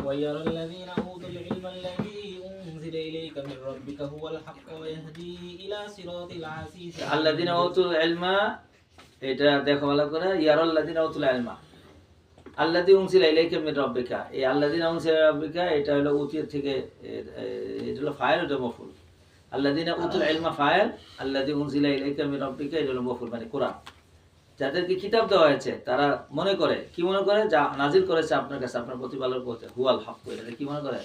ويرى الذين أوتوا العلم الذي أنزل إليك من ربك هو الحق ويهدي إلى صراط العزيز الذين أوتوا العلم এটা দেখো ভালো করে ইয়ারাল্লাযিনা উতুল ইলমা আল্লাযী উনজিলা ইলাইকা মির রাব্বিকা এই আল্লাযিনা উনজিলা রাব্বিকা এটা হলো উতির থেকে এটা হলো ফাইল এটা মফউল আল্লাযিনা উতুল ইলমা ফাইল আল্লাযী উনজিলা ইলাইকা মির রাব্বিকা এটা হলো মফউল মানে কোরআন যাদেরকে কিতাব দেওয়া হয়েছে তারা মনে করে কি মনে করে যা নাজিল করেছে আপনার কাছে আপনার প্রতিপালক বলতে হুয়াল হক এটা কি মনে করে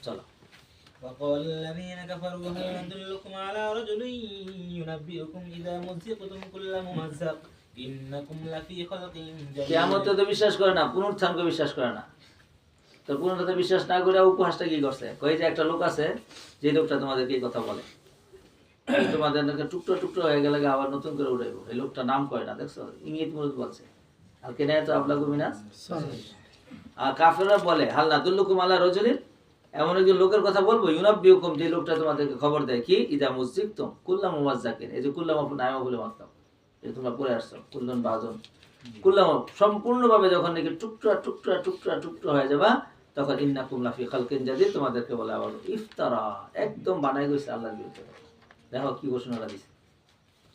চলো وقال الذين كفروا هل ندلكم على رجل ينبئكم إذا مزقتم كل ممزق إنكم لفي خلق جديد কিয়ামতে তো বিশ্বাস করে না পুনরুত্থানকে বিশ্বাস করে না তো পুনরুত্থানকে বিশ্বাস না করে উপহাসটা কি করছে কই যে একটা লোক আছে যে লোকটা তোমাদেরকে এই কথা বলে তোমাদের নাকি টুকরো টুকরো হয়ে গেলে আবার নতুন করে উঠাইবো এই লোকটা নাম কয় না দেখছো ইঙ্গিত মূলত বলছে আর কেন তো আবলাগু মিনাস আর কাফেররা বলে হাল নাদুল্লুকুম আলা রাজুলিন এমন একজন লোকের কথা বলবো ইউনাব্বিউকুম যে লোকটা তোমাদেরকে খবর দেয় কি ইদা মুযিকতুম কুল্লা মুমাজ্জাকিন এই যে কুল্লাম আপনি নামে বলে মাত্রাম এই তোমরা পড়ে আসছো কুল্লন বাজন কুল্লাম সম্পূর্ণভাবে যখন নাকি টুকরা টুকরা টুকরা টুকরা হয়ে যাবা তখন ইন্নাকুম লাফি খালকিন জাদিদ তোমাদেরকে বলে আবার ইফতারা একদম বানাই গেছে আল্লাহর বিরুদ্ধে দেখো কি ঘোষণা দিছে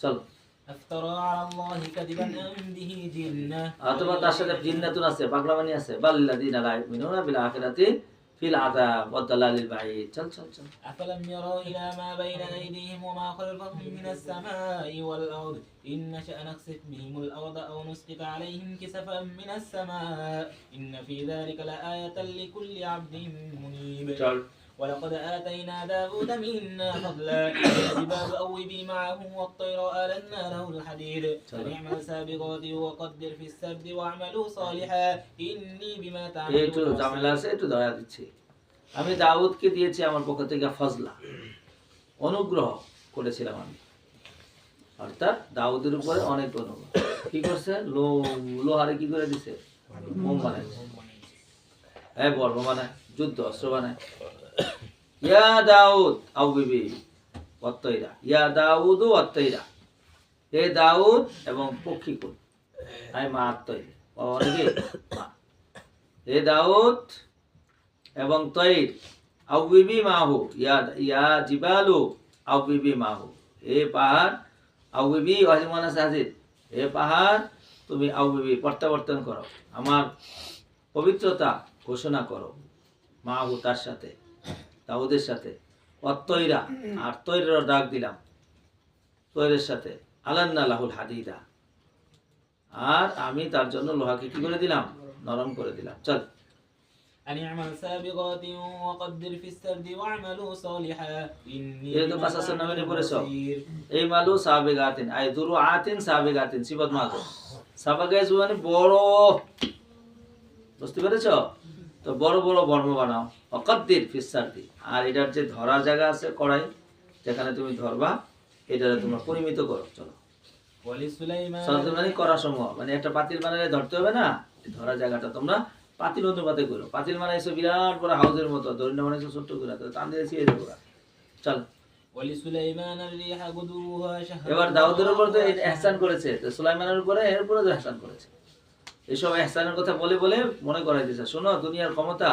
চলো افترى على الله كذبا أم به جنة অথবা তার সাথে জিন্নাতুন আছে পাগলামানি আছে বাল্লাযিনা লা ইউমিনুনা বিল আখিরাতি ফিল আযাব ওয়া দালালিল বাঈদ চল চল চল أفلم يروا إلى ما بين أيديهم وما خلفهم من السماء والأرض إن نشأ نخسف بهم الأرض أو نسقط عليهم كسفا من السماء إن في ذلك لآية لكل عبد منيب ولقد آتينا داود منا فضلا الجبال أوبي معه والطير آلنا له الحديد فنعمل سابغات وقدر في السرد واعملوا صالحا إني بما একটু تعملون ঝামেলা আছে একটু দয়া দিচ্ছি আমি দাউদকে দিয়েছি আমার পক্ষ থেকে ফজলা অনুগ্রহ করেছিলাম আমি অর্থাৎ দাউদের উপরে অনেক অনুগ্রহ কি করছে লোহারে কি করে দিছে মোম বানাইছে হ্যাঁ বর্ম বানায় যুদ্ধ অস্ত্র বানায় ইয়া দাউদ আউবিবি ওয়াত্তাইরা ইয়া দাউদ ওয়াত্তাইরা হে দাউদ এবং পক্ষীকুল আই মা আত্তাইরা অনেকে মা হে দাউদ এবং তৈর আউবিবি মাহু ইয়া জিবালু আউবিবি মাহু হে পাহাড় আউবিবি ওয়াজিমান সাজিদ হে পাহাড় তুমি আউবিবি প্রত্যাবর্তন করো আমার পবিত্রতা ঘোষণা করো মাহু তার সাথে দাউদের সাথে অত্তৈরা আর তৈরের ডাক দিলাম তৈরের সাথে আলান্না লাহুল হাদিদা আর আমি তার জন্য লোহাকে কি করে দিলাম নরম করে দিলাম চল أن اعمل سابغات وقدر في السرد واعملوا صالحا إني এই তো بما কাসাসের নামে تعملون পড়েছো بصير এই মালু সাবিগাতিন আই দুরুআতিন সাবিগাতিন সিফাত মাযুর সাবাগাইজ মানে বড় বুঝতে পেরেছো তো বড় বড় বর্ম বানাও অকদ্দির ফিসারদি আর এটার যে ধরার জায়গা আছে কড়াই যেখানে তুমি ধরবা এটা তোমরা পরিমিত করো চলো ولسليمان সরকার মানে করা সমূহ মানে একটা পাতিল বানালে ধরতে হবে না এই ধরার জায়গাটা তোমরা পাতিল অনুপাতে করো পাতিল বানাইছো বিরাট বড় হাউসের মতো দরিদ্র বানাইছো ছোট্ট করে তো টান দিয়ে ছিঁড়ে দেবো চল ولسليمان الريح غدوها شهر এবার দাউদের উপর তো ইহসান করেছে তো সুলাইমানের উপরে এর উপরে তো ইহসান করেছে এইসব ইহসানের কথা বলে বলে মনে করাই দিয়েছে শোনো দুনিয়ার ক্ষমতা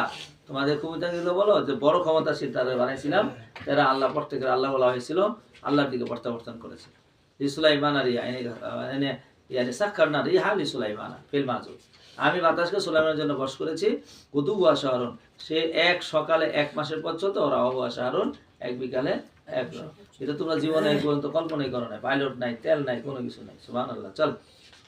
তোমাদের ক্ষমতা গুলো বলো যে বড় ক্ষমতাশীল তারা বানাইছিলাম তারা আল্লাহ পর থেকে আল্লাহ বলা হয়েছিল আল্লাহর দিকে প্রত্যাবর্তন করেছে সুলাইমান আর ইয়ানি সাক্কারনা রিহা লি সুলাইমান ফিল মাজুদ আমি বাতাসকে সুলাইমানের জন্য বশ করেছি গুদু ওয়া শাহরুন সে এক সকালে এক মাসের পর চলতো ওরা ওয়া শাহরুন এক বিকালে এক এটা তোমরা জীবনে এই পর্যন্ত কল্পনাই করো না পাইলট নাই তেল নাই কোনো কিছু নাই সুবহানাল্লাহ চল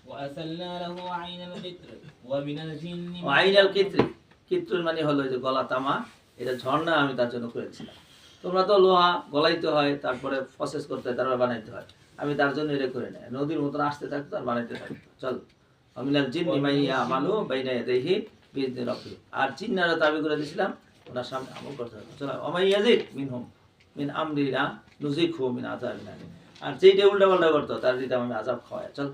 وأسلنا له عين القطر ومن الجن আইনাল কিত্রি কিত্রুর মানে হলো যে গলা তামা এটা ঝর্ণা আমি তার জন্য করেছিলাম তোমরা তো লোহা গলাইতে হয় তারপরে প্রসেস করতে হয় তারপর বানাইতে হয় আমি তার জন্য এটা করে নেই নদীর মতন আসতে থাকতো আর বানাইতে থাকতো চল আমিনাল জিন্নি মাইয়া আমালু বাইনা ইয়াদাইহি বিইذن রাব্বি আর জিন্নারা দাবি করে দিয়েছিলাম ওনার সামনে আমল করতে হবে চল ওমাইয়াজিদ মিনহুম মিন আমরিনা নুজিকহু মিন আযাবিনা আর যেইটা উল্টা পাল্টা করতো তার দিতে আমি আযাব খাওয়ায় চল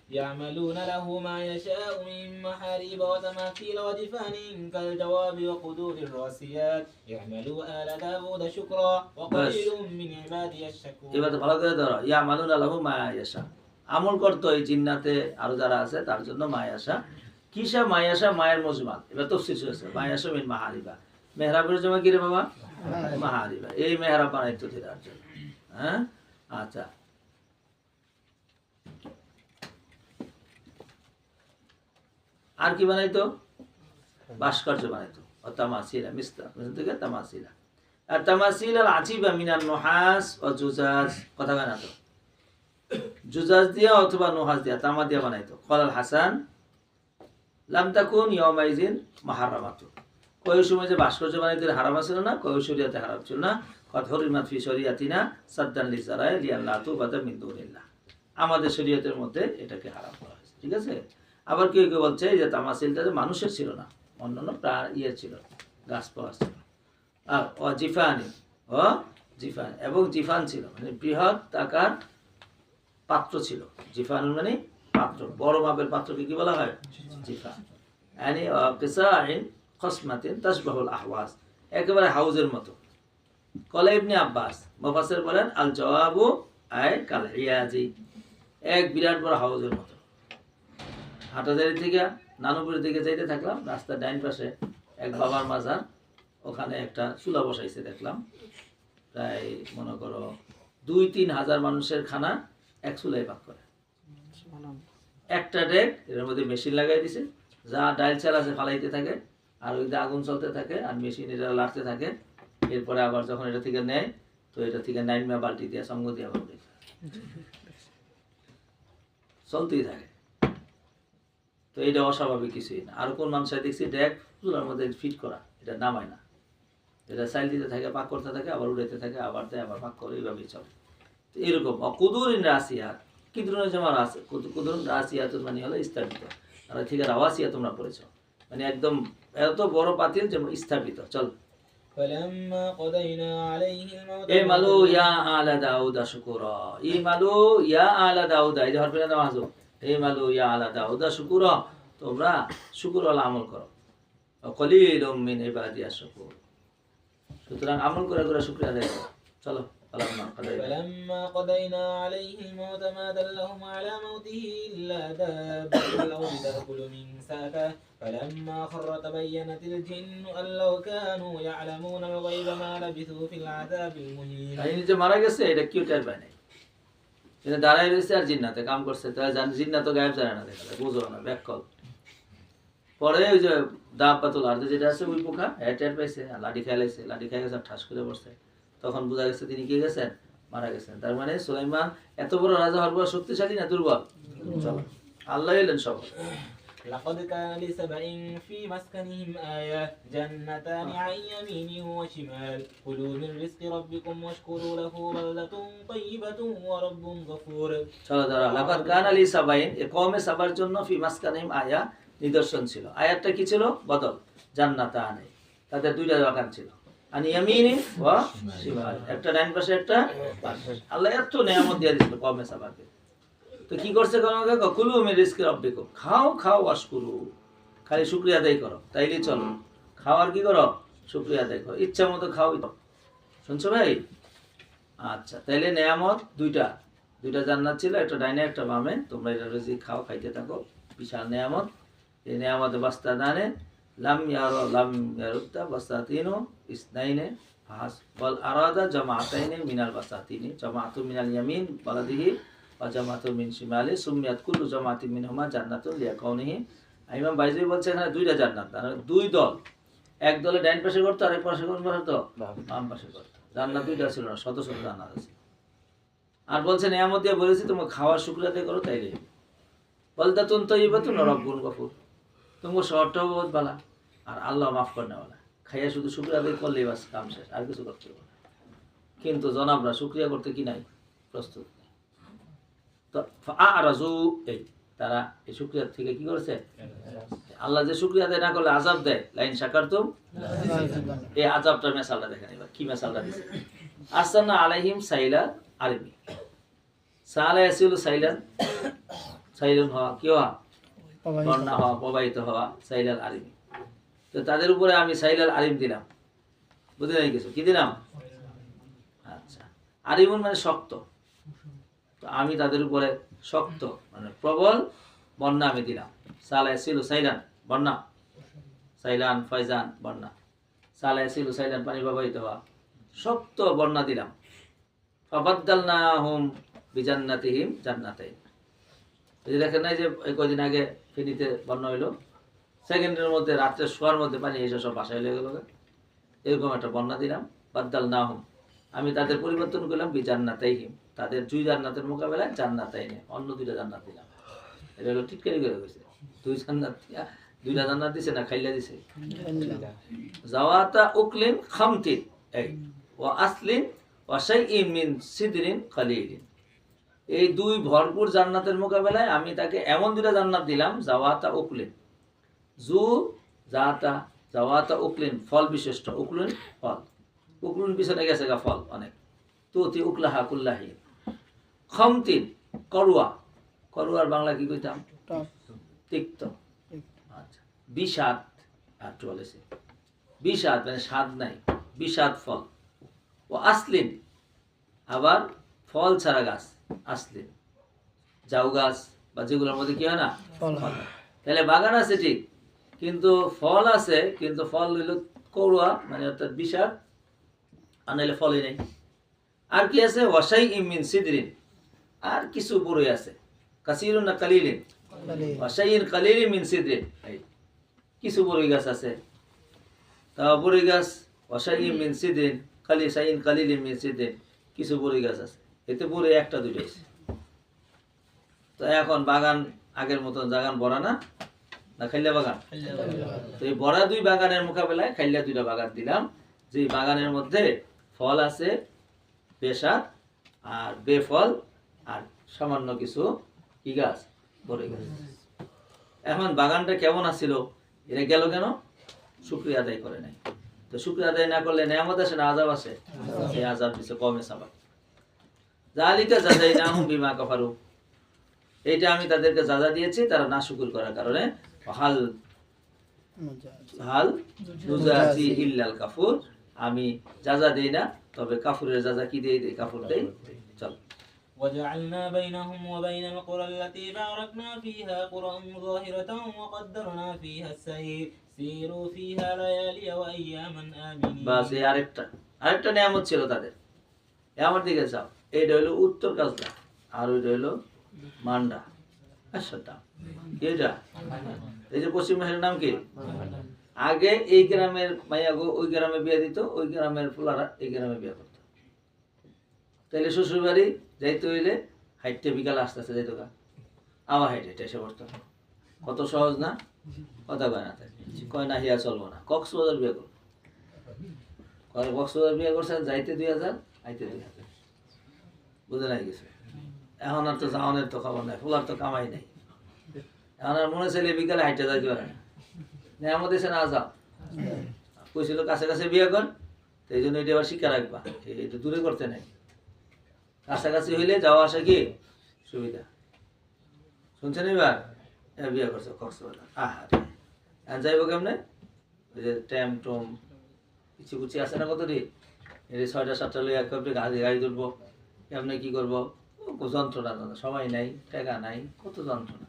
يعملون له ما يشاء من محاريب وتماثيل وجفان كالجواب وقدور الراسيات اعملوا آل داود شكرا وقليل من عبادي الشكور এবার তো ভালো করে ধরো ইয়ামালুনা লাহু মা ইয়াশা আমল করতো এই জিন্নাতে আরো যারা আছে তার জন্য মা ইয়াশা কিসা মায়াসা মায়ের মজমাল, এবার তফসির হয়েছে মায়াসা মিন মাহারিবা, মেহরাবের জমা কি রে বাবা? মাহারিবা। এই মেহরাব বানাইতো তার জন্য। হ্যাঁ, আচ্ছা। আর কি বানাইতো? ভাস্কর্য বানাইতো। তামাসিলা মিস্তা থেকে তামাসিলা। আর তামাসিল আল আজিবা মিনান নুহাস ও জুজাজ, কথা হয় না তো? জুজাজ দিয়া অথবা নুহাস দিয়া, তামা দিয়া বানাইতো। কলাল হাসান লাম তাকুন ইয়াউমাইজিন মুহাররামাতু, কয় সময় যে ভাস্কর্য বানাইতে হারাম ছিল না, কয় শরিয়াতে হারাম ছিল না। কত হরিমাত ফি শরিয়াতিনা সাদ্দান লিজারাই লিয়াল্লাহু তুবাদা মিন দুনিল্লাহ, আমাদের শরীয়তের মধ্যে এটাকে হারাম করা হয়েছে। ঠিক আছে। আবার কেউ কেউ বলছে যে তামাসিলটা যে মানুষের ছিল না, অন্যান্য ইয়ে ছিল, গাছপালা ছিল। আর জিফানি, জিফান, এবং জিফান ছিল মানে বৃহৎ আকার পাত্র ছিল। জিফান মানে পাত্র, বড় মাপের পাত্রকে কি বলা হয়? জিফান। মানে কিসাইন খসমাতিন তাশবাহুল আহওয়াজ, একেবারে হাউজের মতো। কলা ইবনে আব্বাস মুফাসসির বলেন আল জওয়াবু আই কাল ইয়াজি, এক বিরাট বড় হাউজের মতো। হাটাজারি থেকে নানুপুরের দিকে যাইতে থাকলাম, রাস্তার ডাইন পাশে এক বাবার মাজার, ওখানে একটা চুলা বসাইছে দেখলাম। প্রায় মনে করো 2-3 হাজার মানুষের খানা এক চুলায় পাক করে। একটা ডেক, এর মধ্যে মেশিন লাগাই দিছে, যা ডাইল চাল আছে ফালাইতে থাকে, আর ওই আগুন চলতে থাকে, আর মেশিন এটা লাড়তে থাকে। এরপরে আবার যখন এটা থেকে নেয়, তো এটা থেকে 9 বাল্টি দিয়ে সঙ্গ দিয়ে আবার চলতেই থাকে। তো এটা অস্বাভাবিক কিছুই না। আর কোন মানুষের দেখছি ডেক চুলার মধ্যে ফিট করা, এটা নামায় না, এটা চাইল দিতে থাকে, পাক করতে থাকে, আবার উড়াইতে থাকে, আবার দেয়, আবার পাক করে, এইভাবেই চলে। তো এরকম কুদুরিন রাসিয়াত, কিদরুন যেমন আছে, কুদুরুন রাসিয়াত মানে হলো স্থাপিত, আর ঠিক আছে রাওয়াসিয়া তোমরা পড়েছ, মানে একদম এত বড় পাতিল যে স্থাপিত। চল فلما قضينا عليه الموت ইমালু ইয়া আলা দাউদা শুকুরা, ইমালু ইয়া আলা দাউদা, এই যে হরফে না মাহজু, ইমালু ইয়া আলা দাউদা শুকুরা, তোমরা শুকর ওয়ালা আমল করো। কলিলুম মিন ইবাদিয়াশ শুকুর, সুতরাং আমল করে করে শুকরিয়া আদায় করো। চলো فلما قضينا عليه الموت ما دلهم على موته إلا دابة الأرض تأكل من سأته فلما خر تبينت الجن أن لو كانوا يعلمون الغيب ما لبثوا في العذاب المهين। এই যে মারা গেছে এটা কিউ টের পায় নাই, এটা দাঁড়ায় রয়েছে আর জিন্নাতে কাম করছে, তারা জান জিন্নাত তো গায়েব জানে না, দেখা বুঝো না ব্যাককল। পরে ওই যে দাবাতুল আরদ যেটা আছে ওই পোকা টের পাইছে, লাঠি খাইলাইছে, লাঠি খাই গেছে, ঠাস করে পড়ছে, তখন বোঝা গেছে তিনি কি গেছেন, মারা গেছেন। তার মানে সুলাইমান এত বড় রাজা হওয়ার পর শক্তিশালী না দুর্বল? চলো আল্লাহ এলেন সব। لقد كان لسبإ في مسكنهم آية جنتان عن يمين وشمال كلوا من رزق ربكم واشكروا له بلدة طيبة ورب غفور। চলো দাঁড়া, লাকাদ কানা লিসাবাইন, এই কওমে সাবার জন্য ফি মাসকানিহিম আয়া, নিদর্শন ছিল। আয়াতটা কি ছিল? বদল, জান্নাতান, তাদের দুইটা বাগান ছিল, আন ইয়ামিনি ওয়া শিমাল, একটা ডান পাশে একটা পাশে। আল্লাহ এত নিয়ামত দিয়ে দিয়েছিল কওমে সাবাকে। তো কি করছে কওমে? কুলু মিন রিজকি রাব্বিকুম, খাও খাও ওয়াশকুরু, খালি শুকরিয়া আদায় করো, তাইলেই চলো। খাওয়ার কি করো? শুকরিয়া আদায় করো, ইচ্ছা মতো খাও। শুনছো ভাই? আচ্ছা, তাইলে নিয়ামত দুইটা জান্নাত ছিল, একটা ডাইনে একটা বামে, তোমরা এটা রিজিক খাও, খাইতে থাকো, বিশাল নিয়ামত। এই নিয়ামতে বাস্তা দানে লাম ইয়ারুদ্দা বাসাতিনু ইসনাইনে ফাস বল আরাদা জামাআতাইনে মিনাল বাসাতিনি, জামাআতু মিনাল ইয়ামিন বালাদিহি ওয়া জামাআতু মিন শিমালি সুমিয়াত কুল্লু জামাআতিন মিনহুমা জান্নাতুন লিয়াকাউনিহি। ইমাম বাইজি বলছে এখানে দুইটা জান্নাত, মানে দুই দল, এক দলে ডাইন পাশে করতো, আরেক পাশে কোন করতো? বাম পাশে করতো। জান্নাত দুইটা ছিল না, শত শত জান্নাত আছে। আর বলছে নিয়ামত দিয়ে বলেছি তোমার খাওয়ার শুকরিয়া আদায় করো, তাইলে বালদাতুন তাইয়্যিবাতুন ওয়া রাব্বুন গফুর, তোমার শহরটাও বহুত ভালো আর আল্লাহ মাফ করে নেওয়ালা। খাইয়া শুধু শুকরিয়া আদায় করলেই বাস কাম শেষ, আর কিছু করতে হবে না। কিন্তু জনাবরা শুকরিয়া করতে কি নাই? প্রস্তুত নেই। তো আরাজু, এই তারা এই শুকরিয়া থেকে কি করেছে? আল্লাহ যে শুকরিয়া আদায় না করলে আযাব দেয়, লাইন শাকারতুম, এই আযাবটার মেসালটা দেখেন এবার কি মেসালটা দিছে। আরসালনা আলাইহিম সাইলা আরবি, সালা ইয়াসিলু সাইলান, সাইলান হওয়া, কি হওয়া? বন্যা হওয়া, প্রবাহিত হওয়া, সাইলাল আরিম। তো তাদের উপরে আমি সাইলাল আরিম দিলাম, বুঝে নাই কিছু? কি দিলাম? আচ্ছা, আরিমুন মানে শক্ত, তো আমি তাদের উপরে শক্ত মানে প্রবল বন্যা আমি দিলাম। সালাইসিলু সাইলান বন্যা, সাইলান ফয়জান বন্যা, সালাইসিলু সাইলান পানি প্রবাহিত হওয়া, সব তো বন্যা দিলাম। ফাবাদদালনাহুম বিজান্নাতিহিম জান্নাতাইন। এই যে দেখেন না, এই যে কয়দিন আগে ফেনীতে বন্যা হইলো, সেকেন্ডের মধ্যে রাত্রে শোয়ার মধ্যে পানি এসে সব বাসায় লেগে গেল। এরকম একটা বন্যা দিলাম। বাদদালনাহুম, আমি তাদের পরিবর্তন করলাম বিজান্নাতাইহিম, তাদের 2 জান্নাতের মোকাবেলায় জান্নাতাইনে অন্য 2টা জান্নাত দিলাম। এটা হলো টিটকারি করে গেছে, 2 জান্নাত দিয়া 2টা জান্নাত দিছে না খাইলা দিছে। জাওয়াতা উকলিন খামতিন এই ওয়া আসলিন ওয়া শাইইন মিন সিদরিন কালিলিন। এই 2 ভরপুর জান্নাতের মোকাবেলায় আমি তাকে এমন 2টা জান্নাত দিলাম, জাওয়াতা উকলিন, জু জাতা জাওয়াতা উকলিন ফল বিশিষ্ট, উকলিন ফল, উকলুন পিছনে গেছে গা ফল অনেক, তুতি উকলাহা কুল্লাহি। খামতিন করুয়া, করুয়ার বাংলা কি কইতাম? তিক্ত। আচ্ছা, বিষাদ আর বলেছে বিষাদ মানে স্বাদ নাই, বিষাদ ফল। ও আসলিন, আবার ফল ছাড়া গাছ, আসলিন জাউ গাছ বা যেগুলোর মধ্যে কি হয় না ফল হয়। তাহলে বাগান আছে ঠিক, কিন্তু ফল আছে, কিন্তু ফল হইল করুয়া মানে অর্থাৎ বিষাদ, আর নাহলে ফলই নেই। আর কি আছে? ওয়াসাই ইমিন সিদরিন, আর কিছু বড়ই আছে, কাসিরুন না কালিলিন, ওয়াসাইন কালিলি মিন সিদরিন, কিছু বড়ই গাছ আছে। তা বড়ই গাছ ওয়াসাই মিন সিদরিন কালি সাইন কালিলি মিন সিদরিন, কিছু বড়ই গাছ আছে, এতে বড়ই 1টা 2টা আছে। তো এখন বাগান আগের মতন বাগান ভরা না, না খাইলা বাগান? তো এই ভরা 2 বাগানের মোকাবেলায় খাইলা 2টা বাগান দিলাম, যে বাগানের মধ্যে ফল আছে বেশাদ আর বেফল, আর সামান্য কিছু কি গাছ? বড়ই গাছ। এখন বাগানটা কেমন আছিল? এটা গেল কেন? শুকরিয়া আদায় করে নাই। তো শুকরিয়া আদায় না করলে নেয়ামত আসে না আযাব আসে? এই আযাব দিছে কমে সাবাব। যালিকা জাযাইনাহুম বিমা কাফারু, এটা আমি তাদেরকে সাজা দিয়েছি তারা নাশুকর করার কারণে। হাল হাল নুজাজি ইল্লাল কাফুর, আমি যাজা দেই না, তবে কাফুরের যাজা কি দেই? কাফুর দেই। চল। وجعلنا بينهم وبين القرى التي باركنا فيها قرى ظاهرة وقدرنا فيها السير سيروا فيها ليالي وأياما آمنين। বাস এই আরেকটা নিয়ামত ছিল তাদের। আমার দিকে যাও, এইটা হলো উত্তর কাজলা, আর ওইটা হলো মান্ডা। আচ্ছা, এইটা এই যে পশ্চিম মাসের নাম কি? আগে এই গ্রামের মাইয়াগো ওই গ্রামে বিয়ে দিত, ওই গ্রামের ফুলারা এই গ্রামে বিয়ে করতো। তাহলে শ্বশুর বাড়ি যাইতে হইলে হাইটে বিকাল আস্তে আস্তে যাইতো, আবার হাইটে হেঁটে এসে পড়তো। কত সহজ না? কথা কয় না, কয় না হিয়া চলবো না। কক্সবাজার বিয়ে করবো, কক্সবাজার বিয়ে করছে, যাইতে 2000 আইতে 2000, বুঝে নাই কিছু। এখন আর তো যাওয়ানের তো খবর নাই, ফুলার তো কামাই নাই। এখন আর মনে চাইলে বিকালে হাইটে যাইতে পারে না, আমাদের সে না যাও কইছিল কাছে কাছে বিয়ে কর, এই জন্য এটা আবার শিক্ষা রাখবা, এটা দূরে করতে নাই। কাছাকাছি হইলে যাওয়া আসা কি সুবিধা। শুনছেন? এবার বিয়ে করছে কক্সবাজার, আর যাইব কেমনে? ওই যে ট্যাম টম কিছু কুচি আছে না, কত রে এই 6টা 7টা লইয়া গাড়ি তুলবো, কেমনে কি করবো? যন্ত্রণা, সময় নাই, টাকা নাই, কত যন্ত্রণা।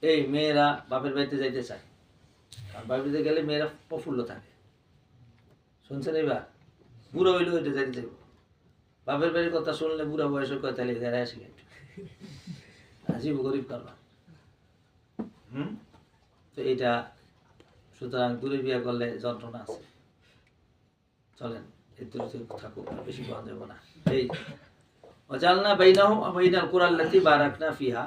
এই মেয়েরা বাপের বাড়িতে যাইতে চায়, কারণ বাপের বাড়িতে গেলে মেয়েরা প্রফুল্ল থাকে। শুনছেন? এবার বুড়ো হইলে ওইটা যাইতে চাইব। বাপের বাড়ির কথা শুনলে বুড়া বয়সের কথা লিখে আসে জীব গরিব করবা। তো এটা সুতরাং দূরে বিয়ে করলে যন্ত্রণা আছে। চলেন এই দূরে থাকুক, বেশি পাওয়া যাবে না। এই ওয়াজালনা বাইনাহুম ওয়া বাইনাল কুরাল্লাতি বারাকনা ফিহা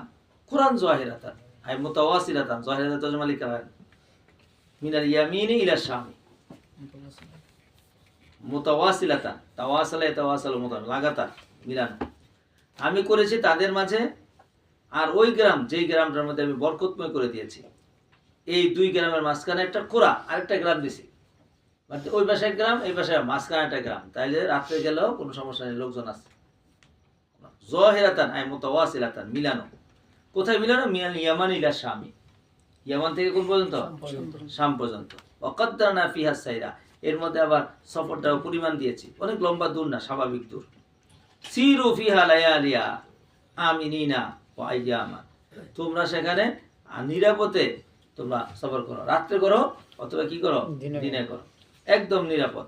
কুরান যাহিরাতান আই মুতাওয়াসিলাতান, যাহিরাতান তরজমা লিখা হয় মিনাল ইয়ামিনি ইলা শামি, মুতাওয়াসিলাতান, তাওয়াসালা তাওয়াসাল মুতান, লাগাতার মিলান আমি করেছি তাদের মাঝে। আর ওই গ্রাম, যেই গ্রামটার মধ্যে আমি বরকতময় করে দিয়েছি, এই 2 গ্রামের মাঝখানে একটা কোরা, আরেকটা গ্রাম দিছি, মানে ওই পাশে এক গ্রাম, এই পাশে মাঝখানে একটা গ্রাম। তাইলে রাত্রে গেলেও কোনো সমস্যা নেই, লোকজন আছে। যাহিরাতান আই মুতাওয়াসিলাতান, মিলানো। কোথায় মিলানো? মিনাল ইয়ামান ইলা শামি, ইয়ামান থেকে কোন পর্যন্ত? শাম পর্যন্ত। ওয়াকাদ্দারনা ফিহা সাইরা, এর মধ্যে আবার সফরটাও পরিমাণ দিয়েছি, অনেক লম্বা দূর না, স্বাভাবিক দূর। সিরু ফিহা লায়ালিয়া আমিনিনা ওয়া আইয়ামা, তোমরা সেখানে আর নিরাপদে তোমরা সফর করো, রাত্রে করো অথবা কি করো, দিনে করো, একদম নিরাপদ।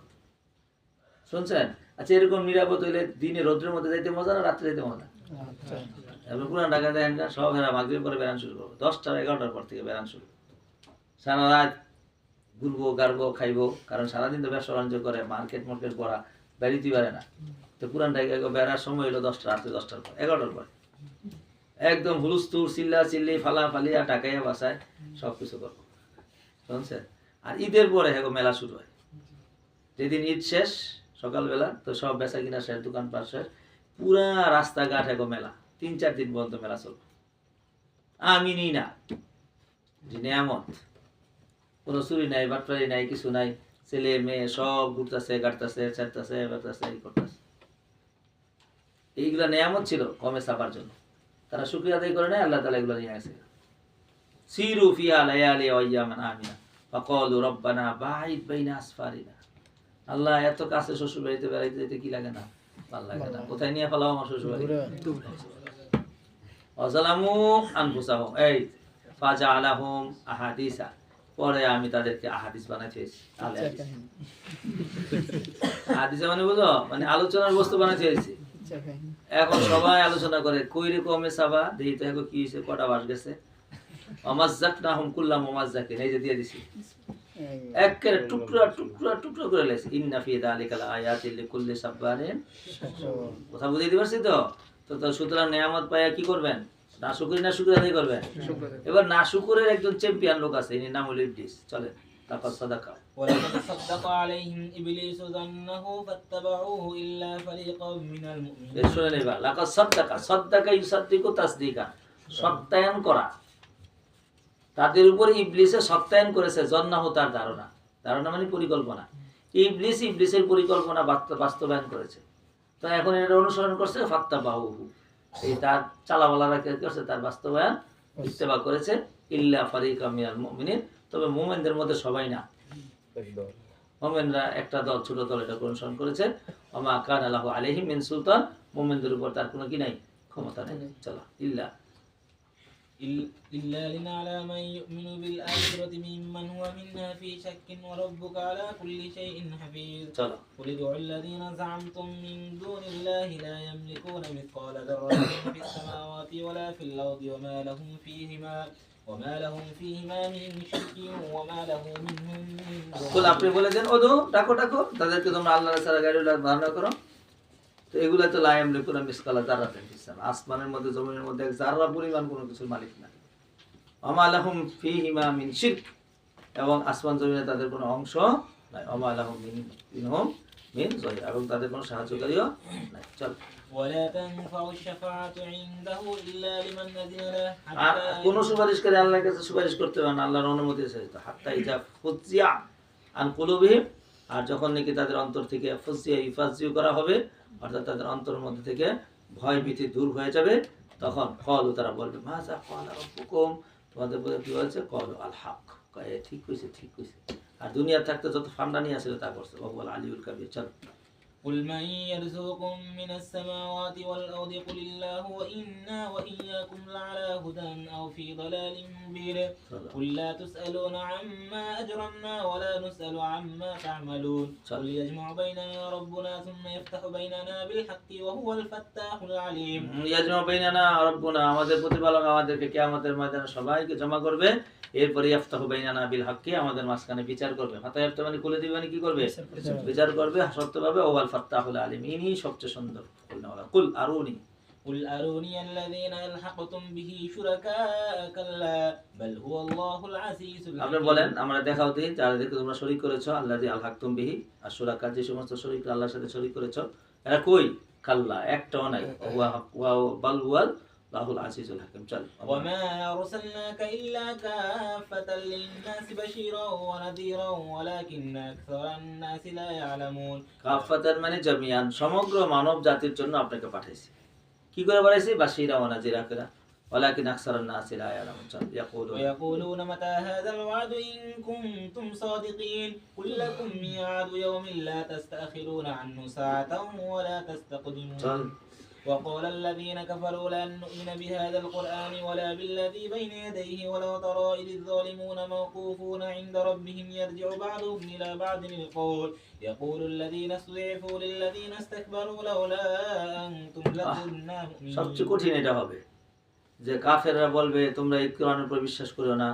শুনছেন? আচ্ছা, এরকম নিরাপদ হইলে দিনে রোদ্রের মধ্যে যাইতে মজা না রাত্রে যাইতে মজা? এবার পুরান ঢাকা দেখেন সব এরা মাগরিবের পরে বেড়ান শুরু করবো, 10টা 11টার পর থেকে বেড়ান শুরু, সারা রাত ঘুরবো গাড়বো খাইবো, কারণ সারাদিন তো ব্যবসা বাণিজ্য করে, মার্কেট মার্কেট করা, বেরিতে পারে না। তো পুরান ঢাকা বেড়ার সময় হলো 10টা, রাত্রে 10টার পর 11টার পর একদম হুলুস্তুর চিল্লা চিল্লি ফালা ফালিয়া টাকাইয়া বাসায় সবকিছু করবো। শুনছেন? আর ঈদের পরে হ্যাঁ মেলা শুরু হয়, যেদিন ঈদ শেষ সকালবেলা তো সব বেচা কিনা শেষ, দোকানপাট শেষ, পুরা রাস্তাঘাট হ্যাঁ মেলা, 3-4 দিন পর্যন্ত মেলা চলবে। আমি নিই না যে নিয়ামত, কোনো চুরি নাই, বাটপারি নাই, কিছু নাই, ছেলে মেয়ে সব ঘুরতেছে, কাটতেছে, ছাড়তেছে, বেড়াতেছে, এই করতেছে। এইগুলা নিয়ামত ছিল কমে চাপার জন্য, তারা শুকরিয়া আদায় করে নাই, আল্লাহ তাআলা এগুলো নিয়ে গেছে। সিরু ফিহা লায়ালি ওয়া আইয়ামান আমিনা ফাকালু রব্বানা বাঈদ বাইনা আসফারিনা। আল্লাহ এত কাছে শ্বশুর বাড়িতে বেড়াইতে যেতে কি লাগে না? ভালো লাগে না? কোথায় নিয়ে ফেলাও আমার শ্বশুর বাড়ি? ওয়াজালামু আনফুসাহুম এই ফাজাআলাহুম আহাদিসা, পরে আমি তাদেরকে আহাদিস বানাইতেছি। আহাদিস মানে বুঝো, মানে আলোচনার বস্তু বানাইতেছি। এখন সবাই আলোচনা করে কই রে কমে সাবা দেই তো এখন কি হইছে, কটা বাস গেছে, ওয়ামাজ্জাকনাহুম কুল্লা মুমাজ্জাকিন, এই যে দিয়ে দিছি একেবারে টুকরা টুকরা টুকরা করে লেছে। ইন্না ফি যালিকা লাআয়াতিন লিকুল্লি সাব্বারিন শাকুর। কথা বুঝাইতে পারছি তো? তো সুতরাং নিয়ামত পাইয়া কি করবেন? না শুকরি না শুকর আদায় করবেন? এবার না শুকরের একজন চ্যাম্পিয়ন লোক আছে, ইনি নাম হলো ইবলিস। চলে তারপর সাদাকা। ولقد صدق عليهم إبليس ظنه فاتبعوه إلا فريقا من المؤمنين. শুনেন এবার, লাকাদ সাদাকা, সাদাকা ইউসাদ্দিকু তাসদিকা, সত্যায়ন করা। তাদের উপরে ইবলিসে সত্যায়ন করেছে, জন্নাহু তার ধারণা, ধারণা মানে পরিকল্পনা। ইবলিস ইবলিসের পরিকল্পনা বাস্তবায়ন করেছে। তো এখন এটা অনুসরণ করছে ফাত্তাবাহু, এই তার চালাওয়ালারা কি করছে, তার বাস্তবায়ন ইত্তেবা করেছে। ইল্লা ফারিকা মিনাল মুমিনিন, তবে মুমিনদের মধ্যে সবাই না, মুমিনরা একটা দল, ছোট দল এটা অনুসরণ করেছে। ওমা কানা লাহু আলাইহিম মিন সুলতান, মুমিনদের উপর তার কোনো কি নাই, ক্ষমতা নেই। চলো ইল্লা إلا لنعلم من يؤمن بالآخرة ممن هو منها في شك وربك على كل شيء حفيظ. قل ادعوا الذين زعمتم من دون الله لا يملكون مثقال ذرة في السماوات ولا في الأرض وما لهم فيهما من شرك وما له منهم من ضر. আপনি বলে দেন ওদো ডাকো ডাকো তাদেরকে, তোমরা আল্লাহর ছাড়া গায়রুল্লাহ ধারণা করো। তো এগুলা তো লা ইয়ামলিকুনা মিসকালা যারাতিন ফিস সামা, আসমানের মধ্যে জমিনের মধ্যে এক যারা পরিমাণ কোনো কিছুর মালিক না। ওমা লাহুম ফীহিমা মিন শিরক, এবং আসমান জমিনে তাদের কোনো অংশ নাই। ওমা লাহুম মিনহুম মিন যাহির, এবং তাদের কোনো সাহায্যকারীও নাই। চল ولا تنفع الشفاعة عنده إلا لمن أذن له. কোন সুপারিশকারী আল্লাহর কাছে সুপারিশ করতে পারে না, আল্লাহর অনুমতি চাইতে। হাত্তা ইজা ফুজিয়া আন কুলুবিহিম, আর যখন নাকি তাদের অন্তর থেকে ফুজিয়া ইফাজিউ করা হবে, অর্থাৎ তাদের অন্তরের মধ্যে থেকে ভয় ভীতি দূর হয়ে যাবে, তখন ক্বালু, তারা বলবে মাযা ক্বালা রাব্বুকুম, তোমাদের বলে কি বলেছে, ক্বালু আল হক, কয় ঠিক কইছে ঠিক কইছে। আর দুনিয়া থাকতে যত ফান্ডানি আছে তা করছে। ওয়াল আলিউল কাবীর। চল قل من يرزقكم من السماوات والأرض قل الله وإنا وإياكم لعلى هدى أو في ضلال مبين. قل لا تسألون عما أجرمنا ولا نسأل عما تعملون. قل يجمع بيننا ربنا ثم يفتح بيننا بالحق وهو الفتاح العليم. يجمع بيننا ربنا, আমাদের প্রতিপালক আমাদেরকে কিয়ামতের ময়দানে সবাইকে জমা করবে, এরপরে ইফতাহু বাইনানা বিল হাক্কি, আমাদের মাঝখানে বিচার করবে। ফাতাহ ইফতাহ মানে খুলে দিবে, মানে কি করবে, বিচার করবে সত্যভাবে। ওয়াল ফাত্তাহুল আলিম, ইনি সবচেয়ে সুন্দর। কুল আরুনি قل أروني الذين ألحقتم به شركاء كلا بل هو الله العزيز الحكيم. আপনি বলেন আমরা দেখাও দিই যাদেরকে তোমরা শরীক করেছো, আল্লাযী আলহাকতুম বিহি, আর শুরাকা যে সমস্ত শরীক আল্লাহর সাথে শরীক করেছো, এরা কই, কাল্লা একটাও নাই। ওয়া বাল হুয়াল লাহুল আজিজুল হাকিম। চল وما أرسلناك إلا كافة للناس بشيرا ونذيرا ولكن أكثر الناس لا يعلمون. কাফাতান মানে জামিয়ান, সমগ্র মানব জাতির জন্য আপনাকে পাঠাইছি। কি করে পাঠাইছি, বাশীরা ওয়া নাযীরা করে। ولكن أكثر الناس لا يعلمون. ويقولون متى هذا الوعد إن كنتم صادقين قل لكم ميعاد يوم لا تستأخرون عنه ساعة ولا تستقدمون. وقال الذين كفروا لن نؤمن بهذا القرآن ولا بالذي بين يديه ولو ترى إذ الظالمون موقوفون عند ربهم يرجع بعضهم إلى بعض القول يقول الذين استضعفوا للذين استكبروا لولا أنتم لكنا مؤمنين সবচেয়ে কঠিন এটা হবে যে কাফেররা বলবে তোমরা এই কোরআনের উপর বিশ্বাস করো না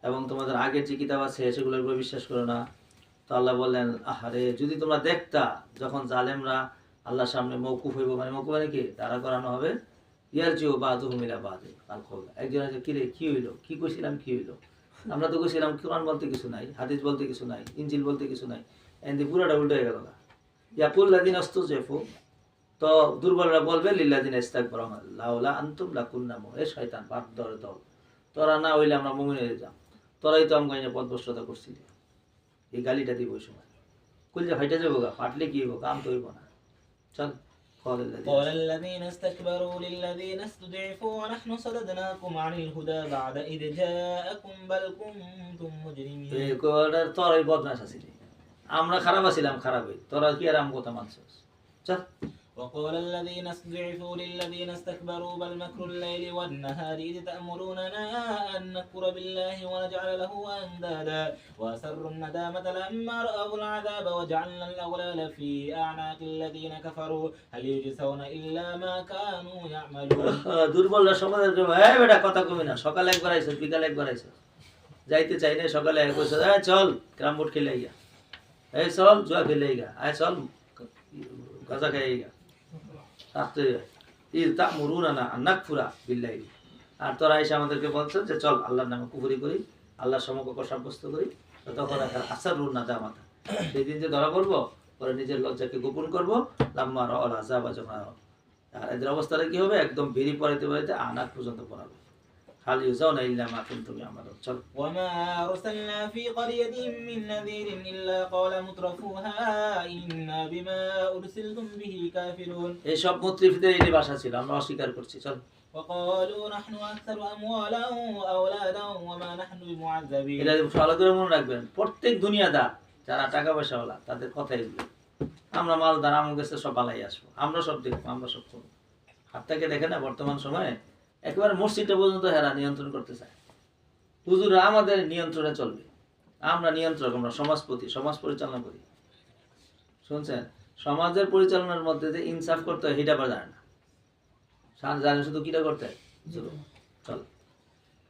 এবং তোমাদের আগের যে কিতাব আছে সেগুলোর উপর বিশ্বাস করো না। তো আল্লাহ বললেন আহারে যদি তোমরা দেখতা যখন জালেমরা আল্লাহর সামনে মওকুফ হইব, মানে মওকুফ মানে কি দাঁড়া করানো হবে, ইয়ারজিউ বাযুহুম ইলা বাযি আল কওল, একজন আছে কি রে কি হইলো, কি কইছিলাম কি হইলো, আমরা তো কইছিলাম কোরআন বলতে কিছু নাই, হাদিস বলতে কিছু নাই, ইনজিল বলতে কিছু নাই, এন্ড পুরোটা উল্টো হয়ে গেল না। ইয়াকুল লাযিনা ইস্তুযিফু, তো দুর্বলরা বলবে লিল্লাযিনা ইস্তাকবারু লাউলা আনতুম লাকুন্না মুমিনিন, এ শয়তান বাদ ধরে দাও, তোরা না হইলে আমরা মুমিন হয়ে যাব, তোরাই তো আমগাইনে পথভ্রষ্টতা করছিলি। এই গালিটা দিব ওই সময় কইলে ফাইটা যাবো গা, ফাটলে কি হইব, কাম তো হইব না। চল قال الذين استكبروا للذين استضعفوا ونحن صددناكم عن الهدى بعد إذ جاءكم بل كنتم مجرمين তোরাই বদমাশ আছিলি, আমরা খারাপ আছিলাম খারাপই, তোরা কি আর আম কথা মানছস। চল وقال الذين استضعفوا للذين استكبروا بل مكر الليل والنهار إذ تأمروننا أن نكفر بالله ونجعل له أندادا وأسروا الندامة لما رأوا العذاب وجعلنا الأغلال في أعناق الذين كفروا هل يجزون إلا ما كانوا يعملون দুর্বলরা সমাজের এই বেটা কথা কমই না, সকালে একবার আইছস বিকালে একবার আইছস, যাইতে চাই না সকালে কইছস এই চল ক্যারাম বোর্ড খেলে আইয়া, এই চল জুয়া খেলে আইগা, আয় চল গাঁজা খাই আইগা, আর তোরা এসে আমাদেরকে বলছো যে চল আল্লাহর নামে কুফরি করি, আল্লাহর সমকক্ষ সাব্যস্ত করি, তখন আসার রুন না দামাতা, সেই দিন যে ধরা পড়বো পরে নিজের লজ্জাকে গোপন করবো, লাম্মা রাআল আযাব জামা, আর এদের অবস্থাটা কি হবে, একদম বেরি পড়াইতে পড়াইতে আনাক পর্যন্ত পড়াবে। হাল ইউজাউনা ইল্লা মা কুনতুম ইয়ামালুন। চল وما أرسلنا في قرية من نذير إلا قال مترفوها إنا بما أرسلتم به كافرون এই সব মুত্রিফদের এই ভাষা ছিল, আমরা অস্বীকার করছি। চল وقالوا نحن أكثر أموالا وأولادا وما نحن بمعذبين এটা ভালো করে মনে রাখবেন, প্রত্যেক দুনিয়াদার যারা টাকা পয়সাওয়ালা তাদের কথাই এগুলো, আমরা মালদার আমার কাছে সব পালাই আসবো, আমরা সব দেখবো, আমরা সব করবো। হাত থেকে দেখে না বর্তমান সময়ে একেবারে মসজিদটা পর্যন্ত হেরা নিয়ন্ত্রণ করতে চায়, হুজুরা আমাদের নিয়ন্ত্রণে চলবে, আমরা নিয়ন্ত্রক, আমরা সমাজপতি, সমাজ পরিচালনা করি। শুনছেন, সমাজের পরিচালনার মধ্যে যে ইনসাফ করতে হয় সেটা আবার জানে না, জানে শুধু কিটা করতে হয়। চল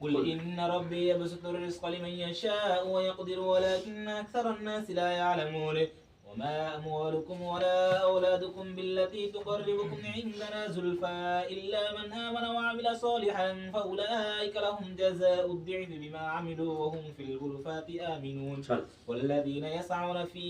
قل إن ربي يبسط الرزق لمن يشاء ويقدر ولكن أكثر الناس لا يعلمون وما أموالكم ولا أولادكم بالتي تقربكم عندنا زلفى إلا من آمن وعمل صالحا فأولئك لهم جزاء الضعف بما عملوا وهم في الغرفات آمنون والذين يسعون في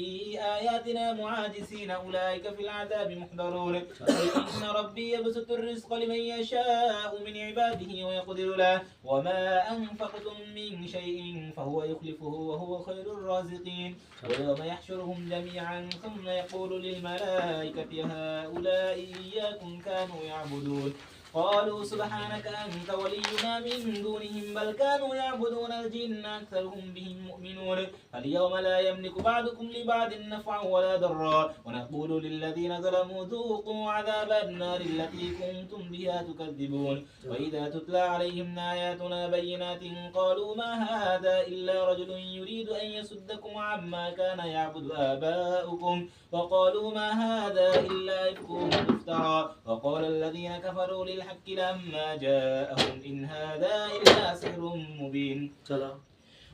آياتنا معاجزين أولئك في العذاب محضرون إن ربي يبسط الرزق لمن يشاء من عباده ويقدر له وما أنفقتم من شيء فهو يخلفه وهو خير الرازقين ويوم يحشرهم جميعا ثم يقول للملائكة هؤلاء إياكم كانوا يعبدون قالوا سبحانك أنت ولينا من دونهم بل كانوا يعبدون الجن أكثرهم بهم مؤمنون فاليوم لا يملك بعضكم لبعض نفعا ولا ضرا ونقول للذين ظلموا ذوقوا عذاب النار التي كنتم بها تكذبون وإذا تتلى عليهم آياتنا بينات قالوا ما هذا إلا رجل يريد أن يصدكم عما كان يعبد آباؤكم وقالوا ما هذا إلا إفك مفترى وقال الذين كفروا الحق لما جاءهم إن هذا إلا سحر مبين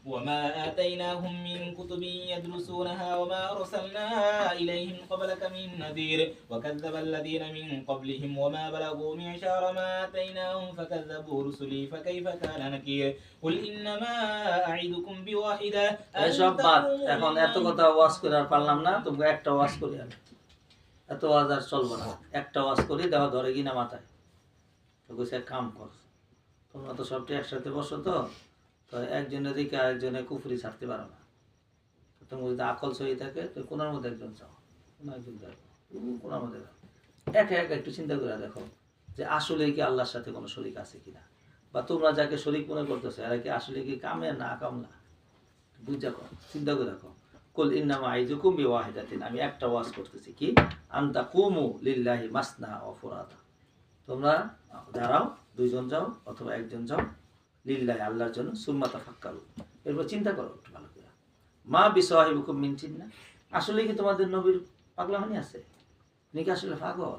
وما آتيناهم من كتب يدرسونها وما أرسلنا إليهم قبلك من نذير وكذب الذين من قبلهم وما بلغوا معشار ما آتيناهم فكذبوا رسلي فكيف كان نكير قل إنما أعدكم بواحدة এসব বাদ, এখন এত কথা ওয়াজ করে আর পারলাম না, তোমরা একটা ওয়াজ করি, আর এত ওয়াজ আর চলবো না, একটা ওয়াজ করি দেওয়া ধরে কিনা মাথায়, তো কইছে কাম কর, তোমরা তো সবটি একসাথে বসো, তো একজনের দিকে আরেকজনের কুফরি ছাড়তে পারো না, তোমার যদি আকল সহি থাকে তো কোনার মধ্যে একজন চাও, কোনো একজন যাও, কোনার মধ্যে একা একা একটু চিন্তা করে দেখো যে আসলে কি আল্লাহর সাথে কোনো শরিক আছে কিনা, বা তোমরা যাকে শরিক মনে করতেছো এরা কি আসলে কি কামে না কামলা, বুঝা কর, চিন্তা করে দেখো। কুল ইন্নামা আইযুকুম বিওয়াহিদাতিন, আমি একটা ওয়াজ করতেছি কি, আনতা কুমু লিল্লাহি মাসনা ওয়া ফুরাদা, তোমরা দাঁড়াও, দুইজন যাও অথবা একজন যাও, লিল্লাহি আল্লাহর জন্য, সুম্মা তাফাক্কারু, এরপর চিন্তা করো একটু ভালো করে। মা বিসাহিবিকুম মিন জিন্না, আসলে কি তোমাদের নবীর পাগলামানি আছে? উনি কি আসলে পাগল,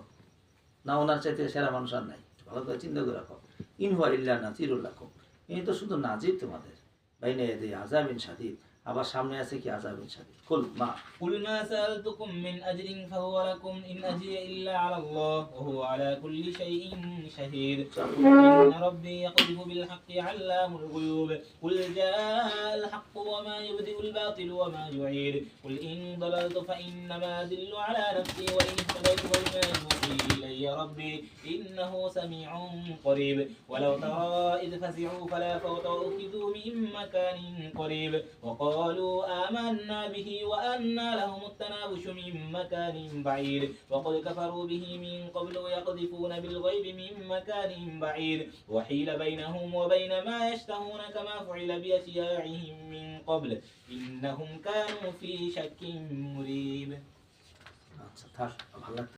না ওনার চাইতে সেরা মানুষ আর নাই? ভালো করে চিন্তা করে রাখো। ইন হুয়া ইল্লা নাযিরুল লাকুম, ইনি তো শুধু নাজির তোমাদের, বাইনা ইয়াদাই আযাবিন শাদীদ, আবার সামনে আছে কি আযাবিন শাদীদ। কুল মা قل ما سألتكم من أجر فهو لكم إن أجري إلا على الله وهو على كل شيء شهيد. إن ربي يقذف بالحق علام الغيوب. قل جاء الحق وما يبدئ الباطل وما يعيد. قل إن ضللت فإنما أدل على نفسي وإن اهتديت فبما يوحي إلي ربي إنه سميع قريب. ولو ترى إذ فزعوا فلا فوت وأخذوا من مكان قريب وقالوا آمنا به وأنى لهم التناوش من مكان بعيد وقد كفروا به من قبل ويقذفون بالغيب من مكان بعيد وحيل بينهم وبين ما يشتهون كما فعل بأشياعهم من قبل إنهم كانوا في شك مريب. আচ্ছা থাক, ভালো লাগতো।